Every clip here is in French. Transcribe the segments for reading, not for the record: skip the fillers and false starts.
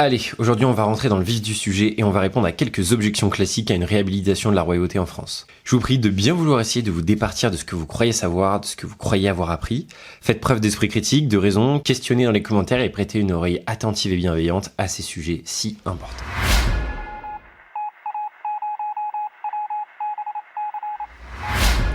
Allez, aujourd'hui on va rentrer dans le vif du sujet et on va répondre à quelques objections classiques à une réhabilitation de la royauté en France. Je vous prie de bien vouloir essayer de vous départir de ce que vous croyez savoir, de ce que vous croyez avoir appris. Faites preuve d'esprit critique, de raison, questionnez dans les commentaires et prêtez une oreille attentive et bienveillante à ces sujets si importants.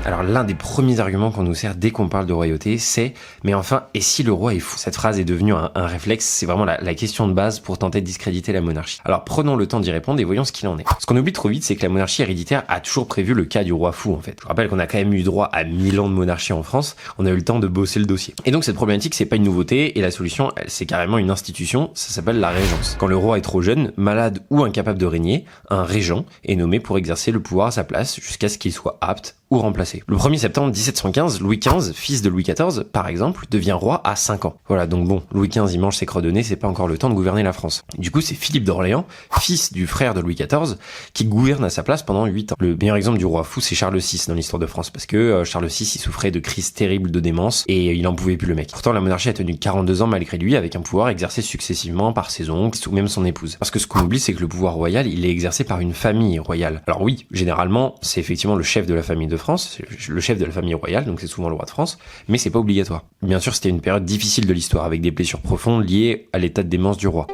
Alors l'un des premiers arguments qu'on nous sert dès qu'on parle de royauté, c'est « mais enfin, et si le roi est fou ?» Cette phrase est devenue un réflexe, c'est vraiment la question de base pour tenter de discréditer la monarchie. Alors prenons le temps d'y répondre et voyons ce qu'il en est. Ce qu'on oublie trop vite, c'est que la monarchie héréditaire a toujours prévu le cas du roi fou en fait. Je rappelle qu'on a quand même eu droit à 1000 ans de monarchie en France, on a eu le temps de bosser le dossier. Et donc cette problématique, c'est pas une nouveauté, et la solution, c'est carrément une institution, ça s'appelle la régence. Quand le roi est trop jeune, malade ou incapable de régner, un régent est nommé pour exercer le pouvoir à sa place jusqu'à ce qu'il soit apte ou remplacé. Le 1er septembre 1715, Louis XV, fils de Louis XIV, par exemple, devient roi à 5 ans. Voilà, donc bon, Louis XV, il mange ses crottes de nez, c'est pas encore le temps de gouverner la France. Du coup, c'est Philippe d'Orléans, fils du frère de Louis XIV, qui gouverne à sa place pendant 8 ans. Le meilleur exemple du roi fou, c'est Charles VI dans l'histoire de France, parce que Charles VI, il souffrait de crises terribles de démence, et il en pouvait plus le mec. Pourtant, la monarchie a tenu 42 ans malgré lui, avec un pouvoir exercé successivement par ses oncles, ou même son épouse. Parce que ce qu'on oublie, c'est que le pouvoir royal, il est exercé par une famille royale. Alors oui, généralement, c'est effectivement le chef de la famille de France, le chef de la famille royale, donc c'est souvent le roi de France, mais c'est pas obligatoire. Bien sûr, c'était une période difficile de l'histoire, avec des blessures profondes liées à l'état de démence du roi.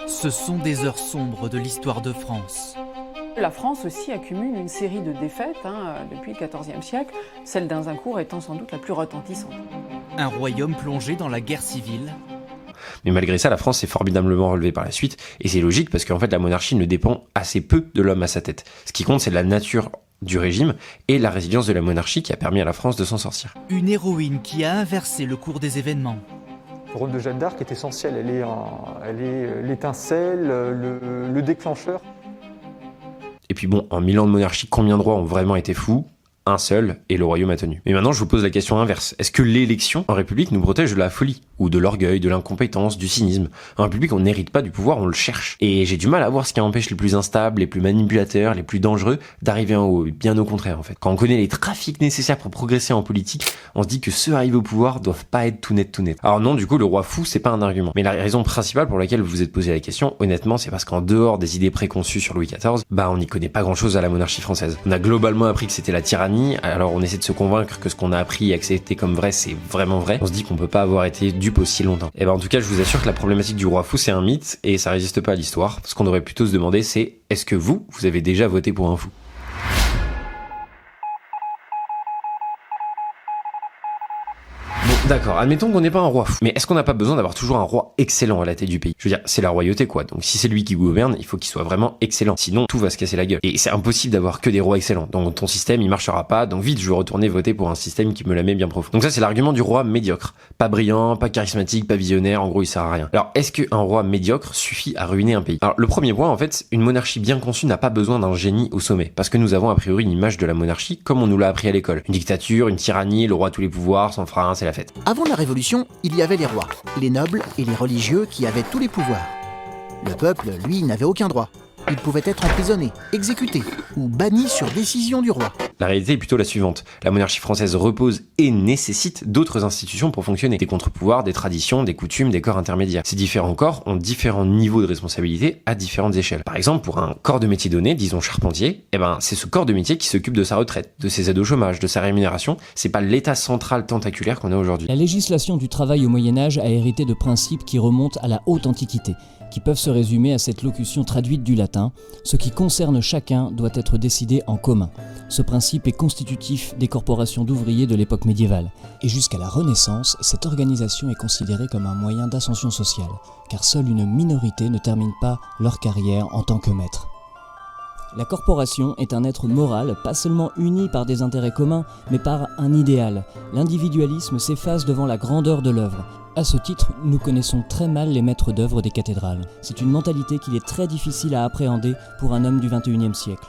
Ce sont des heures sombres de l'histoire de France. La France aussi accumule une série de défaites depuis le XIVe siècle, celle d'Azincourt étant sans doute la plus retentissante. Un royaume plongé dans la guerre civile. Mais malgré ça, la France s'est formidablement relevée par la suite, et c'est logique parce qu'en fait la monarchie ne dépend assez peu de l'homme à sa tête. Ce qui compte, c'est la nature du régime et la résilience de la monarchie qui a permis à la France de s'en sortir. Une héroïne qui a inversé le cours des événements. Le rôle de Jeanne d'Arc est essentiel, elle est l'étincelle, le déclencheur. Et puis bon, en 1000 ans de monarchie, combien de rois ont vraiment été fous ? Un seul, et le royaume a tenu. Mais maintenant, je vous pose la question inverse. Est-ce que l'élection en République nous protège de la folie, ou de l'orgueil, de l'incompétence, du cynisme ? En République, on n'hérite pas du pouvoir, on le cherche. Et j'ai du mal à voir ce qui empêche les plus instables, les plus manipulateurs, les plus dangereux d'arriver en haut. Bien au contraire, en fait. Quand on connaît les trafics nécessaires pour progresser en politique, on se dit que ceux arrivés au pouvoir doivent pas être tout net. Alors non, du coup, le roi fou, c'est pas un argument. Mais la raison principale pour laquelle vous vous êtes posé la question, honnêtement, c'est parce qu'en dehors des idées préconçues sur Louis XIV, on n'y connaît pas grand-chose à la monarchie française. On a globalement appris que c'était la tyrannie, alors on essaie de se convaincre que ce qu'on a appris et accepté comme vrai, c'est vraiment vrai. On se dit qu'on peut pas avoir été dupe aussi longtemps. Et en tout cas, je vous assure que la problématique du roi fou, c'est un mythe et ça résiste pas à l'histoire. Ce qu'on devrait plutôt se demander, c'est est-ce que vous avez déjà voté pour un fou ? D'accord, admettons qu'on n'est pas un roi fou. Mais est-ce qu'on n'a pas besoin d'avoir toujours un roi excellent à la tête du pays ? Je veux dire, c'est la royauté quoi. Donc si c'est lui qui gouverne, il faut qu'il soit vraiment excellent. Sinon, tout va se casser la gueule. Et c'est impossible d'avoir que des rois excellents. Donc ton système, il marchera pas. Donc vite, je veux retourner voter pour un système qui me la met bien profond. Donc ça, c'est l'argument du roi médiocre. Pas brillant, pas charismatique, pas visionnaire. En gros, il sert à rien. Alors, est-ce qu'un roi médiocre suffit à ruiner un pays ? Alors, le premier point, en fait, une monarchie bien conçue n'a pas besoin d'un génie au sommet. Parce que nous avons a priori une image de la monarchie comme on nous l'a appris à l'école. Une dictature, une tyrannie, le roi a tous les pouvoirs, sans frein, c'est la fête. Avant la Révolution, il y avait les rois, les nobles et les religieux qui avaient tous les pouvoirs. Le peuple, lui, n'avait aucun droit. Il pouvait être emprisonné, exécuté ou banni sur décision du roi. La réalité est plutôt la suivante. La monarchie française repose et nécessite d'autres institutions pour fonctionner. Des contre-pouvoirs, des traditions, des coutumes, des corps intermédiaires. Ces différents corps ont différents niveaux de responsabilité à différentes échelles. Par exemple, pour un corps de métier donné, disons charpentier, c'est ce corps de métier qui s'occupe de sa retraite, de ses aides au chômage, de sa rémunération. C'est pas l'état central tentaculaire qu'on a aujourd'hui. La législation du travail au Moyen-Âge a hérité de principes qui remontent à la haute antiquité, qui peuvent se résumer à cette locution traduite du latin « Ce qui concerne chacun doit être décidé en commun ». Ce principe est constitutif des corporations d'ouvriers de l'époque médiévale. Et jusqu'à la Renaissance, cette organisation est considérée comme un moyen d'ascension sociale, car seule une minorité ne termine pas leur carrière en tant que maître. La corporation est un être moral, pas seulement uni par des intérêts communs, mais par un idéal. L'individualisme s'efface devant la grandeur de l'œuvre. À ce titre, nous connaissons très mal les maîtres d'œuvre des cathédrales. C'est une mentalité qu'il est très difficile à appréhender pour un homme du XXIe siècle.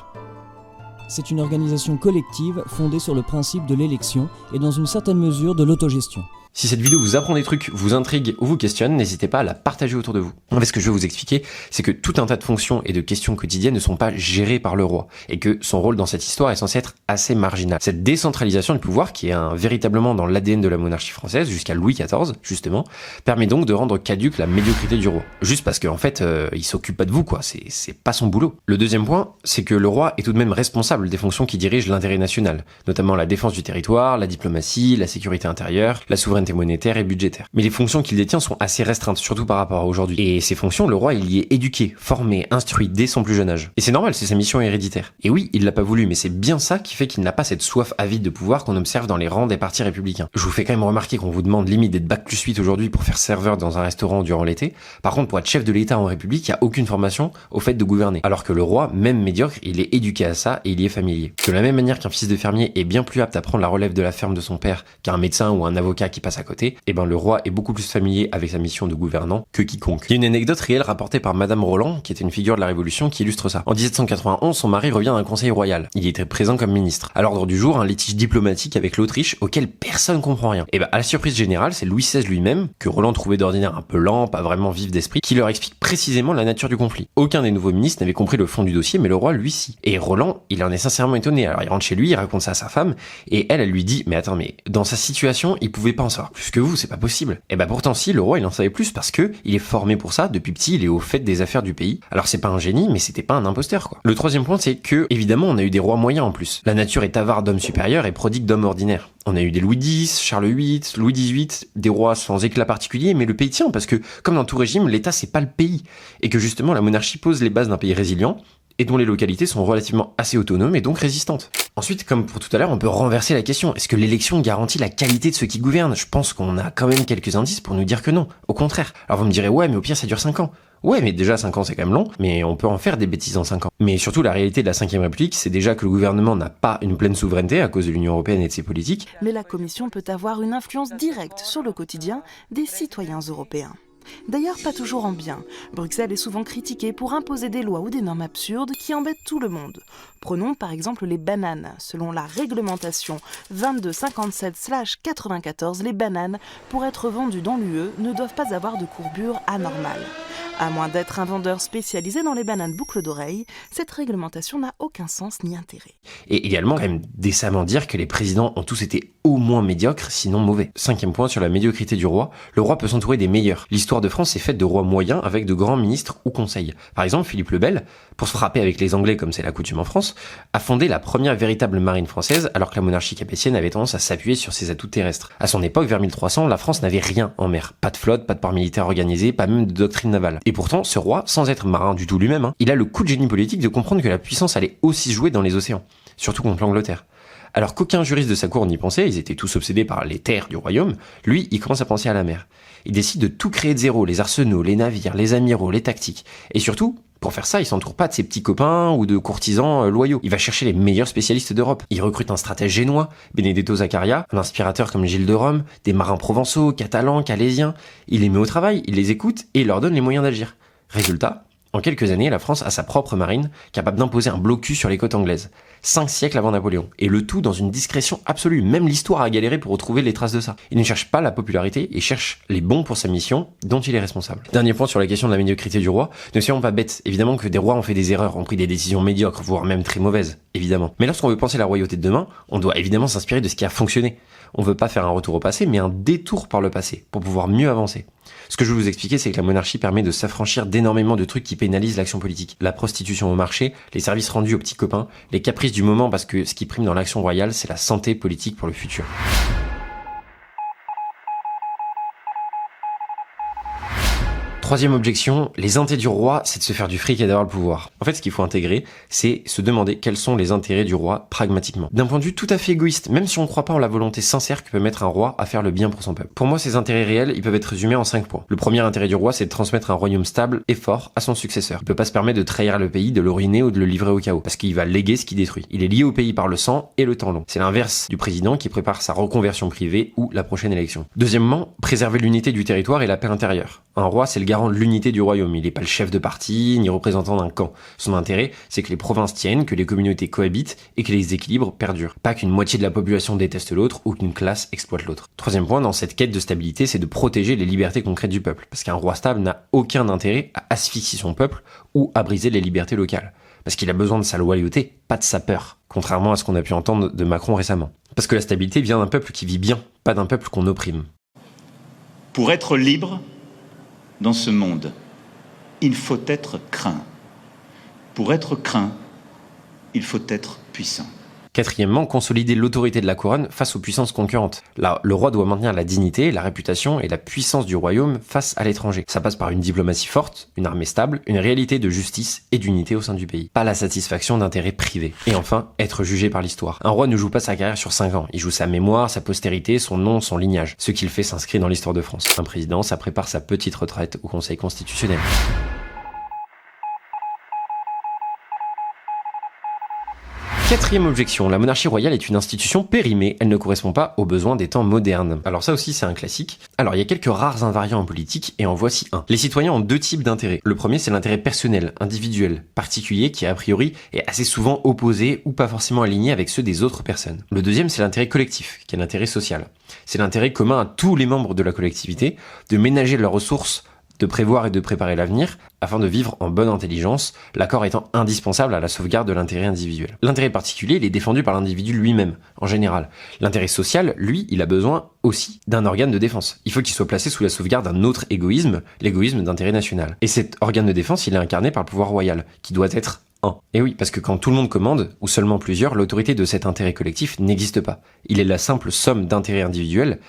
C'est une organisation collective fondée sur le principe de l'élection et dans une certaine mesure de l'autogestion. Si cette vidéo vous apprend des trucs, vous intrigue ou vous questionne, n'hésitez pas à la partager autour de vous. En fait, ce que je vais vous expliquer, c'est que tout un tas de fonctions et de questions quotidiennes ne sont pas gérées par le roi, et que son rôle dans cette histoire est censé être assez marginal. Cette décentralisation du pouvoir, qui est véritablement dans l'ADN de la monarchie française, jusqu'à Louis XIV, justement, permet donc de rendre caduque la médiocrité du roi. Juste parce qu'en fait, il s'occupe pas de vous, quoi. C'est pas son boulot. Le deuxième point, c'est que le roi est tout de même responsable des fonctions qui dirigent l'intérêt national, notamment la défense du territoire, la diplomatie, la sécurité intérieure, la souveraineté monétaire et budgétaire. Mais les fonctions qu'il détient sont assez restreintes, surtout par rapport à aujourd'hui. Et ces fonctions, le roi, il y est éduqué, formé, instruit dès son plus jeune âge. Et c'est normal, c'est sa mission héréditaire. Et oui, il l'a pas voulu, mais c'est bien ça qui fait qu'il n'a pas cette soif avide de pouvoir qu'on observe dans les rangs des partis républicains. Je vous fais quand même remarquer qu'on vous demande limite d'être bac+8 aujourd'hui pour faire serveur dans un restaurant durant l'été. Par contre, pour être chef de l'État en République, il n'y a aucune formation au fait de gouverner. Alors que le roi, même médiocre, il est éduqué à ça et il y est familier. De la même manière qu'un fils de fermier est bien plus apte à prendre la relève de la ferme de son père qu'un médecin ou un avocat qui passe à côté, et ben le roi est beaucoup plus familier avec sa mission de gouvernant que quiconque. Il y a une anecdote réelle rapportée par Madame Roland, qui était une figure de la Révolution, qui illustre ça. En 1791, son mari revient d'un conseil royal. Il y était présent comme ministre. À l'ordre du jour, un litige diplomatique avec l'Autriche auquel personne comprend rien. Et ben à la surprise générale, c'est Louis XVI lui-même, que Roland trouvait d'ordinaire un peu lent, pas vraiment vif d'esprit, qui leur explique précisément la nature du conflit. Aucun des nouveaux ministres n'avait compris le fond du dossier, mais le roi, lui, si. Et Roland, il en est sincèrement étonné. Alors il rentre chez lui, il raconte ça à sa femme, et elle lui dit, mais attends, mais dans sa situation, il pouvait pas en savoir plus que vous, c'est pas possible. Et bah pourtant si, le roi il en savait plus parce que il est formé pour ça, depuis petit il est au fait des affaires du pays. Alors c'est pas un génie, mais c'était pas un imposteur quoi. Le troisième point c'est que, évidemment on a eu des rois moyens en plus. La nature est avare d'hommes supérieurs et prodigue d'hommes ordinaires. On a eu des Louis X, Charles VIII, Louis XVIII, des rois sans éclat particulier, mais le pays tient parce que, comme dans tout régime, l'État c'est pas le pays. Et que justement la monarchie pose les bases d'un pays résilient, et dont les localités sont relativement assez autonomes et donc résistantes. Ensuite, comme pour tout à l'heure, on peut renverser la question. Est-ce que l'élection garantit la qualité de ceux qui gouvernent? Je pense qu'on a quand même quelques indices pour nous dire que non. Au contraire. Alors vous me direz, ouais, mais au pire ça dure 5 ans. Ouais, mais déjà 5 ans c'est quand même long, mais on peut en faire des bêtises en 5 ans. Mais surtout, la réalité de la 5ème République, c'est déjà que le gouvernement n'a pas une pleine souveraineté à cause de l'Union européenne et de ses politiques. Mais la Commission peut avoir une influence directe sur le quotidien des citoyens européens. D'ailleurs, pas toujours en bien. Bruxelles est souvent critiquée pour imposer des lois ou des normes absurdes qui embêtent tout le monde. Prenons par exemple les bananes. Selon la réglementation 2257/94, les bananes, pour être vendues dans l'UE, ne doivent pas avoir de courbure anormale. À moins d'être un vendeur spécialisé dans les bananes boucles d'oreilles, cette réglementation n'a aucun sens ni intérêt. Et également, quand même décemment dire que les présidents ont tous été au moins médiocres, sinon mauvais. 5e point sur la médiocrité du roi, le roi peut s'entourer des meilleurs. L'histoire de France est faite de rois moyens avec de grands ministres ou conseils. Par exemple, Philippe le Bel, pour se frapper avec les Anglais comme c'est la coutume en France, a fondé la première véritable marine française alors que la monarchie capétienne avait tendance à s'appuyer sur ses atouts terrestres. À son époque, vers 1300, la France n'avait rien en mer. Pas de flotte, pas de port militaire organisé, pas même de doctrine navale. Et pourtant, ce roi, sans être marin du tout lui-même, il a le coup de génie politique de comprendre que la puissance allait aussi jouer dans les océans, surtout contre l'Angleterre. Alors qu'aucun juriste de sa cour n'y pensait, ils étaient tous obsédés par les terres du royaume, lui, il commence à penser à la mer. Il décide de tout créer de zéro, les arsenaux, les navires, les amiraux, les tactiques. Et surtout, pour faire ça, il s'entoure pas de ses petits copains ou de courtisans loyaux. Il va chercher les meilleurs spécialistes d'Europe. Il recrute un stratège génois, Benedetto Zaccaria, un inspirateur comme Gilles de Rome, des marins provençaux, catalans, calaisiens. Il les met au travail, il les écoute et il leur donne les moyens d'agir. Résultat, en quelques années, la France a sa propre marine, capable d'imposer un blocus sur les côtes anglaises. 5 siècles avant Napoléon. Et le tout dans une discrétion absolue. Même l'histoire a galéré pour retrouver les traces de ça. Il ne cherche pas la popularité, il cherche les bons pour sa mission, dont il est responsable. Dernier point sur la question de la médiocrité du roi. Ne soyons pas bêtes. Évidemment que des rois ont fait des erreurs, ont pris des décisions médiocres, voire même très mauvaises. Évidemment. Mais lorsqu'on veut penser la royauté de demain, on doit évidemment s'inspirer de ce qui a fonctionné. On veut pas faire un retour au passé, mais un détour par le passé, pour pouvoir mieux avancer. Ce que je vais vous expliquer, c'est que la monarchie permet de s'affranchir d'énormément de trucs qui pénalisent l'action politique. La prostitution au marché, les services rendus aux petits copains, les caprices du moment parce que ce qui prime dans l'action royale, c'est la santé politique pour le futur. Troisième objection, les intérêts du roi, c'est de se faire du fric et d'avoir le pouvoir. En fait, ce qu'il faut intégrer, c'est se demander quels sont les intérêts du roi pragmatiquement. D'un point de vue tout à fait égoïste, même si on ne croit pas en la volonté sincère que peut mettre un roi à faire le bien pour son peuple. Pour moi, ces intérêts réels, ils peuvent être résumés en 5 points. Le premier intérêt du roi, c'est de transmettre un royaume stable et fort à son successeur. Il peut pas se permettre de trahir le pays, de le ruiner ou de le livrer au chaos, parce qu'il va léguer ce qu'il détruit. Il est lié au pays par le sang et le temps long. C'est l'inverse du président qui prépare sa reconversion privée ou la prochaine élection. Deuxièmement, préserver l'unité du territoire et la paix intérieure. Un roi, c'est le garant garant de l'unité du royaume. Il n'est pas le chef de parti, ni représentant d'un camp. Son intérêt, c'est que les provinces tiennent, que les communautés cohabitent et que les équilibres perdurent. Pas qu'une moitié de la population déteste l'autre ou qu'une classe exploite l'autre. Troisième point, dans cette quête de stabilité, c'est de protéger les libertés concrètes du peuple. Parce qu'un roi stable n'a aucun intérêt à asphyxier son peuple ou à briser les libertés locales. Parce qu'il a besoin de sa loyauté, pas de sa peur. Contrairement à ce qu'on a pu entendre de Macron récemment. Parce que la stabilité vient d'un peuple qui vit bien, pas d'un peuple qu'on opprime. Pour être libre dans ce monde, il faut être craint. Pour être craint, il faut être puissant. Quatrièmement, consolider l'autorité de la couronne face aux puissances concurrentes. Là, le roi doit maintenir la dignité, la réputation et la puissance du royaume face à l'étranger. Ça passe par une diplomatie forte, une armée stable, une réalité de justice et d'unité au sein du pays. Pas la satisfaction d'intérêts privés. Et enfin, être jugé par l'histoire. Un roi ne joue pas sa carrière sur 5 ans. Il joue sa mémoire, sa postérité, son nom, son lignage. Ce qu'il fait s'inscrit dans l'histoire de France. Un président, ça prépare sa petite retraite au Conseil constitutionnel. Quatrième objection, la monarchie royale est une institution périmée, elle ne correspond pas aux besoins des temps modernes. Alors ça aussi c'est un classique. Alors il y a quelques rares invariants en politique et en voici un. Les citoyens ont deux types d'intérêts. Le premier c'est l'intérêt personnel, individuel, particulier qui a priori est assez souvent opposé ou pas forcément aligné avec ceux des autres personnes. Le deuxième c'est l'intérêt collectif, qui est l'intérêt social. C'est l'intérêt commun à tous les membres de la collectivité de ménager leurs ressources, de prévoir et de préparer l'avenir, afin de vivre en bonne intelligence, l'accord étant indispensable à la sauvegarde de l'intérêt individuel. L'intérêt particulier, il est défendu par l'individu lui-même, en général. L'intérêt social, lui, il a besoin aussi d'un organe de défense. Il faut qu'il soit placé sous la sauvegarde d'un autre égoïsme, l'égoïsme d'intérêt national. Et cet organe de défense, il est incarné par le pouvoir royal, qui doit être un. Et oui, parce que quand tout le monde commande, ou seulement plusieurs, l'autorité de cet intérêt collectif n'existe pas. Il est la simple somme d'intérêts individuels,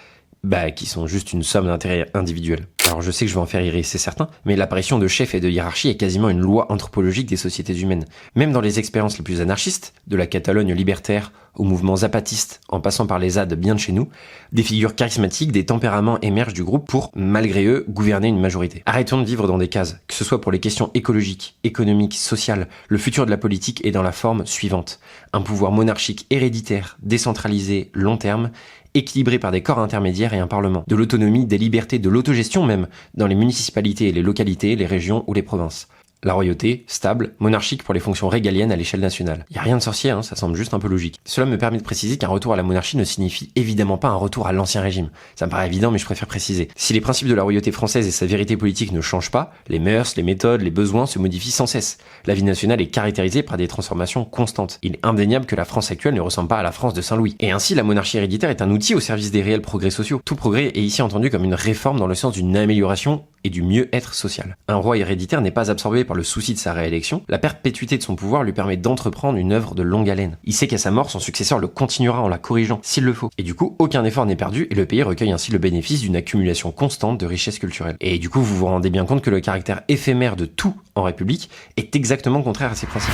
qui sont juste une somme d'intérêts individuels. Alors je sais que je vais en faire rire, c'est certain, mais l'apparition de chefs et de hiérarchie est quasiment une loi anthropologique des sociétés humaines. Même dans les expériences les plus anarchistes, de la Catalogne libertaire au mouvement zapatiste, en passant par les ZAD bien de chez nous, des figures charismatiques, des tempéraments émergent du groupe pour, malgré eux, gouverner une majorité. Arrêtons de vivre dans des cases, que ce soit pour les questions écologiques, économiques, sociales, le futur de la politique est dans la forme suivante. Un pouvoir monarchique héréditaire, décentralisé, long terme, équilibré par des corps intermédiaires et un parlement. De l'autonomie, des libertés, de l'autogestion même, dans les municipalités et les localités, les régions ou les provinces. La royauté, stable, monarchique pour les fonctions régaliennes à l'échelle nationale. Y a rien de sorcier, ça semble juste un peu logique. Cela me permet de préciser qu'un retour à la monarchie ne signifie évidemment pas un retour à l'ancien régime. Ça me paraît évident, mais je préfère préciser. Si les principes de la royauté française et sa vérité politique ne changent pas, les mœurs, les méthodes, les besoins se modifient sans cesse. La vie nationale est caractérisée par des transformations constantes. Il est indéniable que la France actuelle ne ressemble pas à la France de Saint-Louis. Et ainsi, la monarchie héréditaire est un outil au service des réels progrès sociaux. Tout progrès est ici entendu comme une réforme dans le sens d'une amélioration et du mieux-être social. Un roi héréditaire n'est pas absorbé par le souci de sa réélection, la perpétuité de son pouvoir lui permet d'entreprendre une œuvre de longue haleine. Il sait qu'à sa mort, son successeur le continuera en la corrigeant, s'il le faut. Et du coup, aucun effort n'est perdu et le pays recueille ainsi le bénéfice d'une accumulation constante de richesses culturelles. Et du coup, vous vous rendez bien compte que le caractère éphémère de tout en République est exactement contraire à ces principes.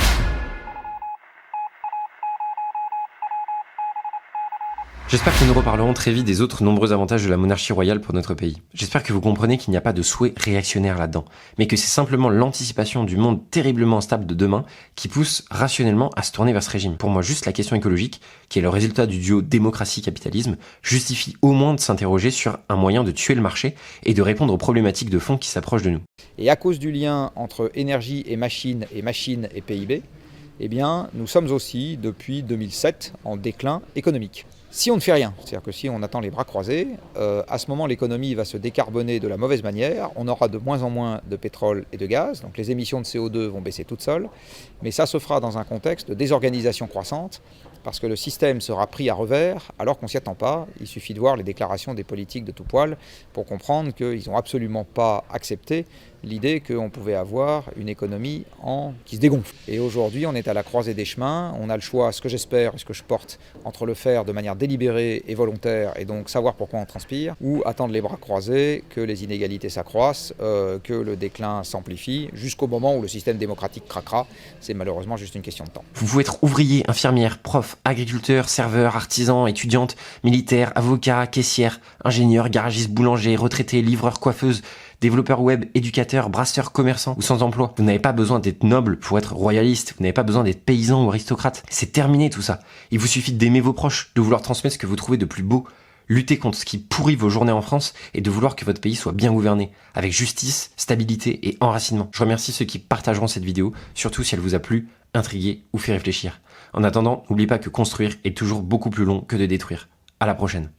J'espère que nous reparlerons très vite des autres nombreux avantages de la monarchie royale pour notre pays. J'espère que vous comprenez qu'il n'y a pas de souhait réactionnaire là-dedans, mais que c'est simplement l'anticipation du monde terriblement instable de demain qui pousse rationnellement à se tourner vers ce régime. Pour moi, juste la question écologique, qui est le résultat du duo démocratie-capitalisme, justifie au moins de s'interroger sur un moyen de tuer le marché et de répondre aux problématiques de fond qui s'approchent de nous. Et à cause du lien entre énergie et machine et PIB, eh bien, nous sommes aussi, depuis 2007, en déclin économique. Si on ne fait rien, c'est-à-dire que si on attend les bras croisés, à ce moment l'économie va se décarboner de la mauvaise manière, on aura de moins en moins de pétrole et de gaz, donc les émissions de CO2 vont baisser toutes seules, mais ça se fera dans un contexte de désorganisation croissante, parce que le système sera pris à revers alors qu'on ne s'y attend pas. Il suffit de voir les déclarations des politiques de tout poil pour comprendre qu'ils n'ont absolument pas accepté l'idée qu'on pouvait avoir une économie qui se dégonfle. Et aujourd'hui, on est à la croisée des chemins. On a le choix, ce que j'espère et ce que je porte, entre le faire de manière délibérée et volontaire, et donc savoir pourquoi on transpire, ou attendre les bras croisés, que les inégalités s'accroissent, que le déclin s'amplifie, jusqu'au moment où le système démocratique craquera. C'est malheureusement juste une question de temps. Vous pouvez être ouvrier, infirmière, prof, agriculteur, serveur, artisan, étudiante, militaire, avocat, caissière, ingénieur, garagiste, boulanger, retraité, livreur, coiffeuse, développeur web, éducateur, brasseur, commerçant ou sans emploi. Vous n'avez pas besoin d'être noble pour être royaliste, vous n'avez pas besoin d'être paysan ou aristocrate. C'est terminé tout ça. Il vous suffit d'aimer vos proches, de vouloir transmettre ce que vous trouvez de plus beau. lutter contre ce qui pourrit vos journées en France et de vouloir que votre pays soit bien gouverné, avec justice, stabilité et enracinement. Je remercie ceux qui partageront cette vidéo, surtout si elle vous a plu, intrigué ou fait réfléchir. En attendant, n'oubliez pas que construire est toujours beaucoup plus long que de détruire. À la prochaine.